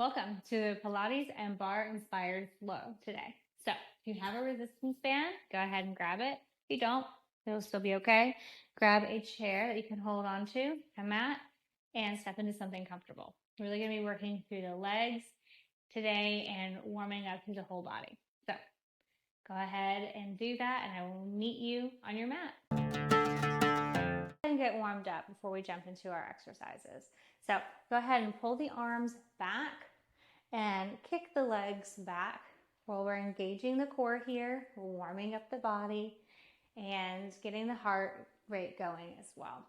Welcome to the Pilates and Barre inspired flow today. So if you have a resistance band, go ahead and grab it. If you don't, it'll still be okay. Grab a chair that you can hold on to, a mat, and step into something comfortable. We're really going to be working through the legs today and warming up through the whole body. So go ahead and do that, and I will meet you on your mat. And get warmed up before we jump into our exercises. So go ahead and pull the arms back and kick the legs back while we're engaging the core here, warming up the body and getting the heart rate going as well.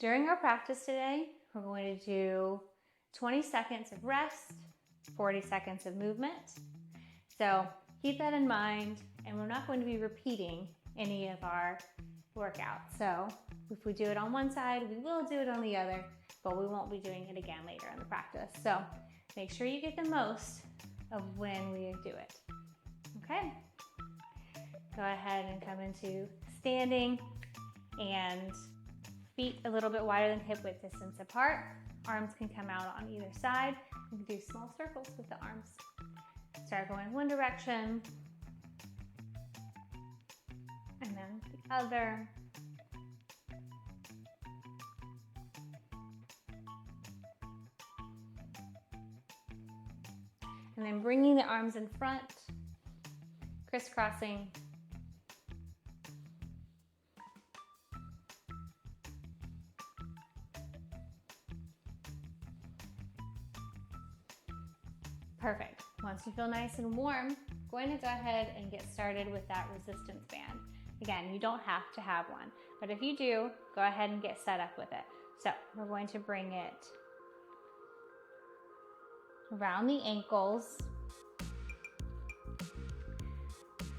During our practice today, we're going to do 20 seconds of rest, 40 seconds of movement. So keep that in mind, and we're not going to be repeating any of our workout. So if we do it on one side, we will do it on the other, but we won't be doing it again later in the practice. So make sure you get the most of when we do it. Okay? Go ahead and come into standing and feet a little bit wider than hip width distance apart. Arms can come out on either side. You can do small circles with the arms. Start going one direction, and then the other. And then bringing the arms in front, crisscrossing. Perfect. Once you feel nice and warm, going to go ahead and get started with that resistance band. Again, you don't have to have one, but if you do, go ahead and get set up with it. So we're going to bring it around the ankles.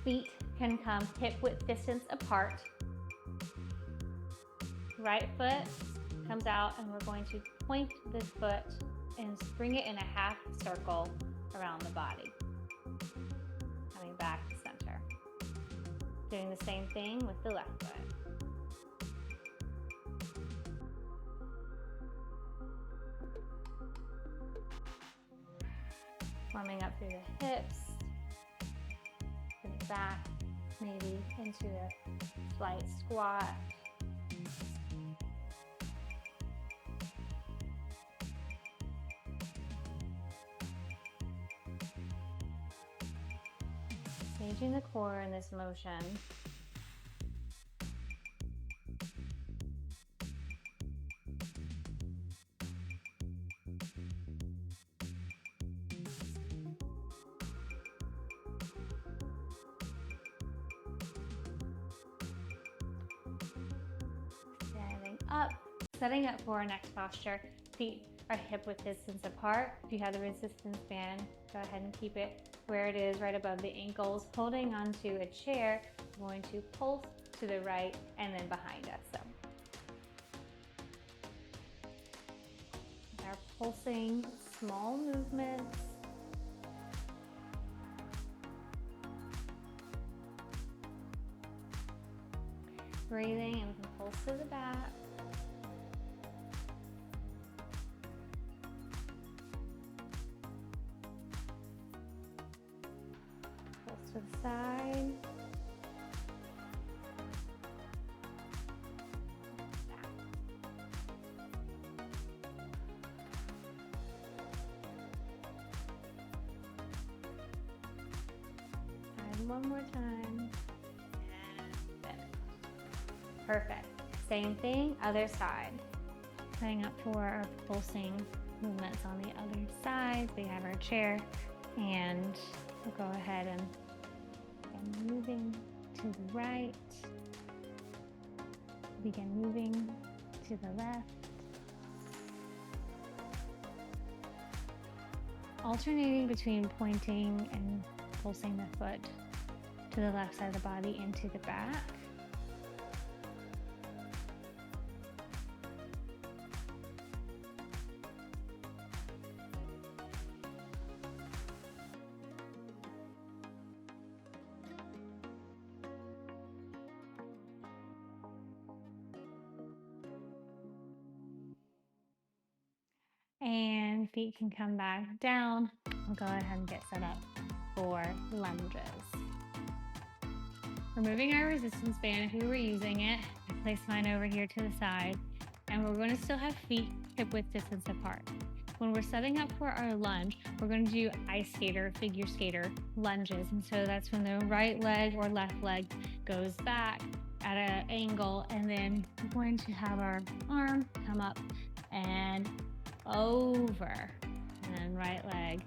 Feet can come hip width distance apart. Right foot comes out, and we're going to point this foot and bring it in a half circle around the body. Coming back to center. Doing the same thing with the left foot. Warming up through the hips, putting back, maybe into a slight squat. Engaging the core in this motion. Standing up, setting up for our next posture. Feet are hip width distance apart. If you have the resistance band, go ahead and keep it where it is, right above the ankles. Holding onto a chair, we're going to pulse to the right and then behind us. So our pulsing small movements. Breathing, and we can pulse to the back. Pulse to the side. Back. And one more time. Perfect. Same thing, other side. Setting up for our pulsing movements on the other side. We have our chair, and we'll go ahead and begin moving to the right. Begin moving to the left. Alternating between pointing and pulsing the foot to the left side of the body into the back. And and feet can come back down. We'll go ahead and get set up for lunges. Removing our resistance band if we were using it. I place mine over here to the side, and we're going to still have feet hip width distance apart. When we're setting up for our lunge, we're going to do ice skater, figure skater lunges. And so that's when the right leg or left leg goes back at an angle, and then we're going to have our arm come up and over, and then right leg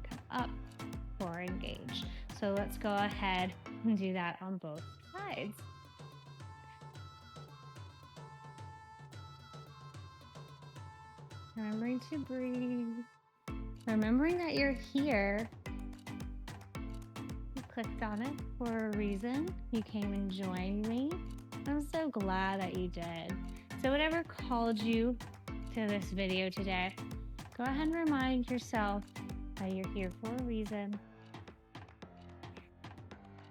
come up or engage. So let's go ahead and do that on both sides. Remembering to breathe. Remembering that you're here. You clicked on it for a reason. You came and joined me. I'm so glad that you did. So whatever called you to this video today, go ahead and remind yourself that you're here for a reason.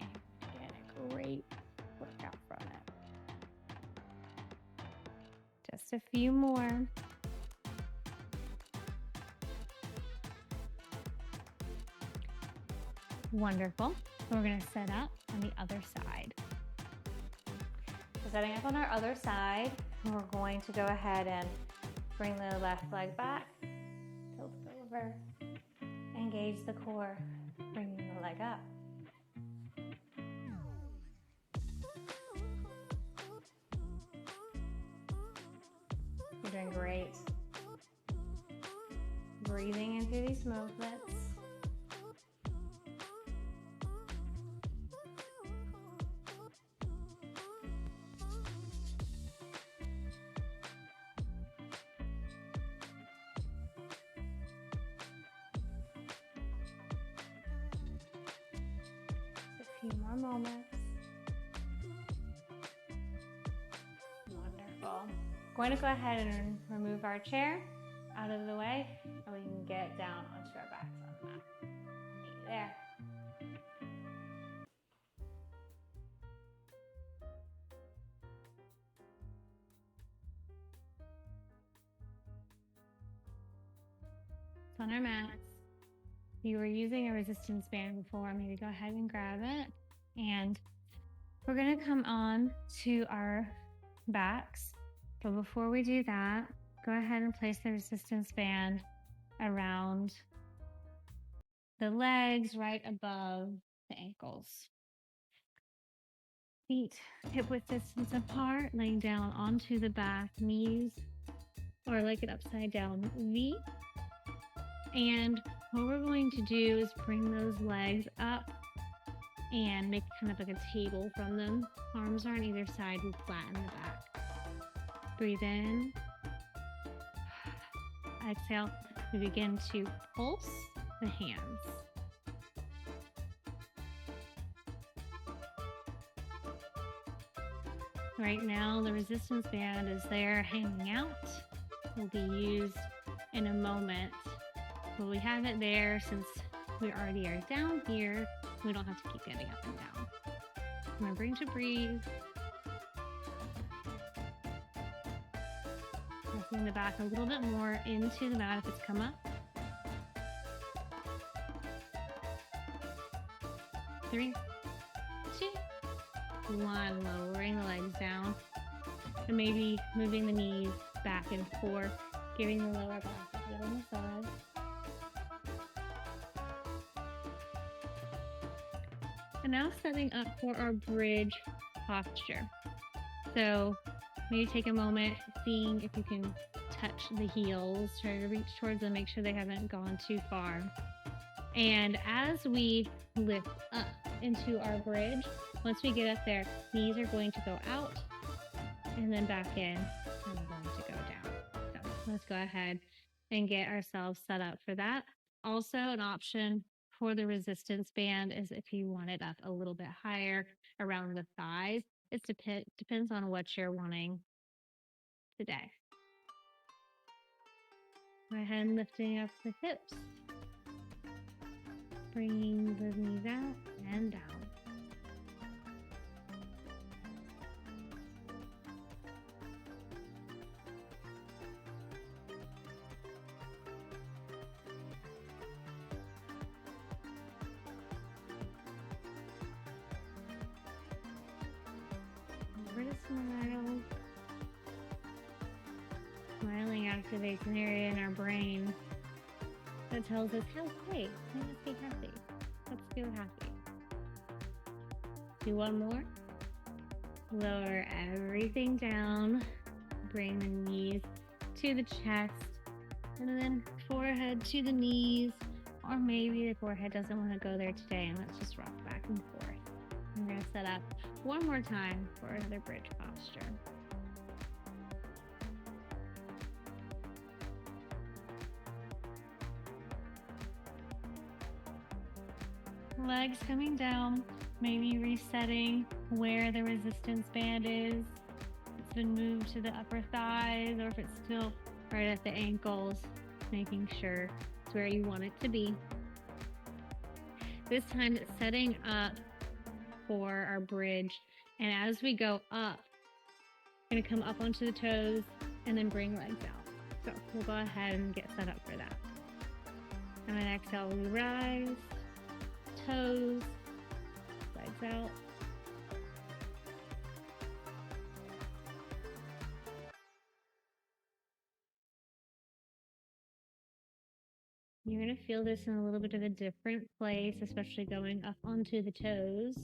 And get a great workout from it. Just a few more. Wonderful. We're going to set up on the other side. So setting up on our other side, we're going to go ahead and bring the left leg back, tilt it over, engage the core, bringing the leg up. You're doing great. Breathing into these movements. Few more moments. Wonderful. Going to go ahead and remove our chair out of the way, and we can get down onto our backs on the mat. Meet you there. So on our mats, if you were using a resistance band before, maybe go ahead and grab it. And we're going to come on to our backs. But before we do that, go ahead and place the resistance band around the legs right above the ankles. Feet hip width distance apart, laying down onto the back, knees, or like an upside down V. And what we're going to do is bring those legs up and make kind of like a table from them. Arms are on either side, we flatten the back. Breathe in. Exhale, we begin to pulse the hands. Right now, the resistance band is there hanging out. Will be used in a moment. But we have it there since we already are down here. We don't have to keep getting up and down. Remembering to breathe. Pressing the back a little bit more into the mat if it's come up. 3, 2, 1. Lowering the legs down. And maybe moving the knees back and forth, giving the lower back a little massage. And now setting up for our bridge posture. So maybe take a moment, seeing if you can touch the heels, try to reach towards them, make sure they haven't gone too far. And as we lift up into our bridge, once we get up there, knees are going to go out and then back in, and we're going to go down. So let's go ahead and get ourselves set up for that. Also, an option for the resistance band is if you want it up a little bit higher around the thighs. It depends on what you're wanting today. Go ahead and lifting up the hips. Bringing the knees out and down. Smile. Smiling activates an area in our brain that tells us, hey, let's be happy. Let's feel happy. Do one more. Lower everything down. Bring the knees to the chest. And then forehead to the knees. Or maybe the forehead doesn't want to go there today. And let's just rock back and forth. I'm going to set up one more time for another bridge posture. Legs coming down, maybe resetting where the resistance band is. It's been moved to the upper thighs, or if it's still right at the ankles, making sure it's where you want it to be. This time it's setting up for our bridge, and as we go up, we're going to come up onto the toes and then bring legs out. So we'll go ahead and get set up for that. And then exhale, we rise, toes, legs out. You're going to feel this in a little bit of a different place, especially going up onto the toes.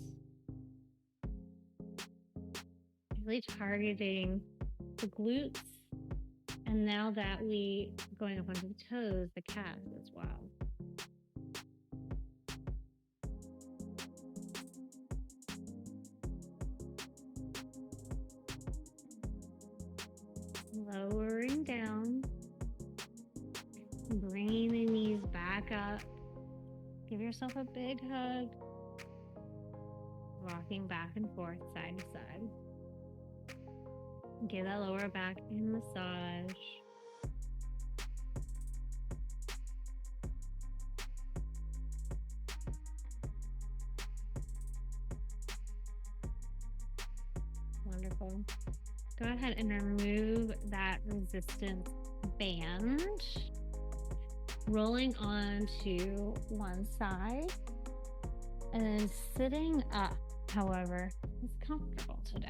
Really targeting the glutes. And now that we going up onto the toes, the calves as well. Lowering down. Bringing the knees back up. Give yourself a big hug. Rocking back and forth, side to side. Give that lower back a massage. Wonderful. Go ahead and remove that resistance band. Rolling onto one side. And then sitting up, however, is comfortable today.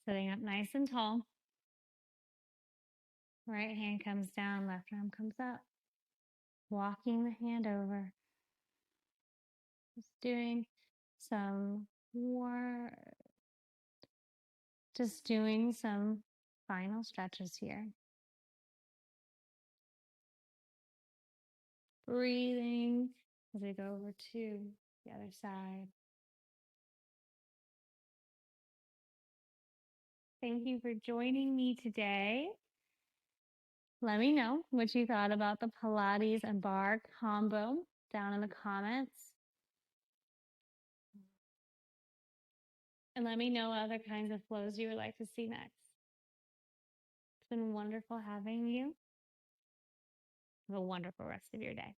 Sitting up nice and tall. Right hand comes down, left arm comes up. Walking the hand over. Just doing some more, just doing some final stretches here. Breathing as we go over to the other side. Thank you for joining me today. Let me know what you thought about the Pilates and Barre combo down in the comments. And let me know other kinds of flows you would like to see next. It's been wonderful having you. Have a wonderful rest of your day.